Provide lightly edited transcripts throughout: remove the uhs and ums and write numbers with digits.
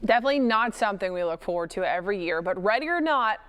Definitely not something we look forward to every year, but ready or not,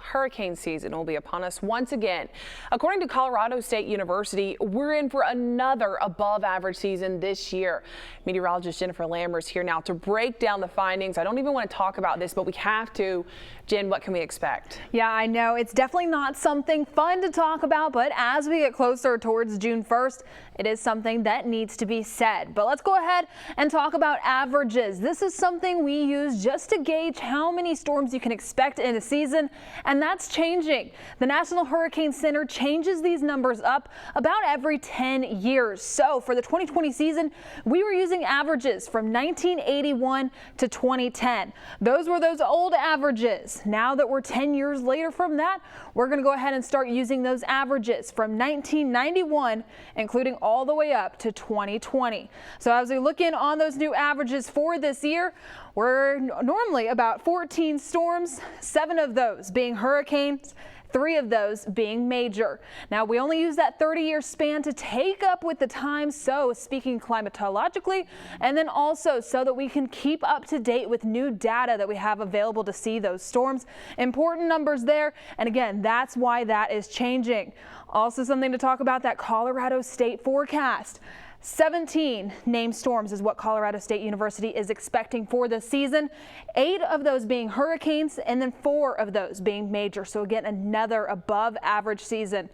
hurricane season will be upon us once again. According to Colorado State University, we're in for another above average season this year. Meteorologist Jennifer Lammer is here now to break down the findings. I don't even want to talk about this, but we have to. Jen, what can we expect? Yeah, I know it's definitely not something fun to talk about, but as we get closer towards June 1st, it is something that needs to be said. But let's go ahead and talk about averages. This is something we use just to gauge how many storms you can expect in a season, and that's changing. The National Hurricane Center changes these numbers up about every 10 years. So for the 2020 season, we were using averages from 1981 to 2010. Those were those old averages. Now that we're 10 years later from that, we're going to go ahead and start using those averages from 1991, including all the way up to 2020. So as we look in on those new averages for this year, we're normally about 14 storms, 7 of those being hurricanes, 3 of those being major. Now, we only use that 30-year span to take up with the times, so speaking climatologically, and then also so that we can keep up to date with new data that we have available to see those storms. Important numbers there, and again, that's why that is changing. Also something to talk about, that Colorado State forecast. 17 named storms is what Colorado State University is expecting for this season. 8 of those being hurricanes and then 4 of those being major. So again, another above average season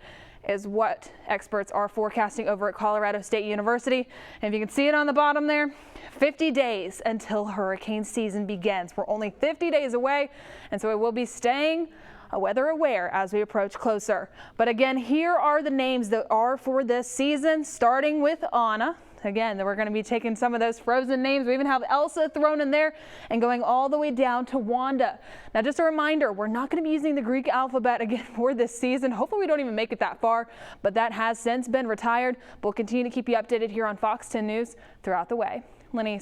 is what experts are forecasting over at Colorado State University. And if you can see it on the bottom there, 50 days until hurricane season begins. We're only 50 days away, and so it will be staying weather aware as we approach closer. But again, here are the names that are for this season, starting with Anna. Again, we're going to be taking some of those frozen names. We even have Elsa thrown in there and going all the way down to Wanda. Now, just a reminder, we're not going to be using the Greek alphabet again for this season. Hopefully we don't even make it that far, but that has since been retired. We'll continue to keep you updated here on Fox 10 News throughout the way. Lenny.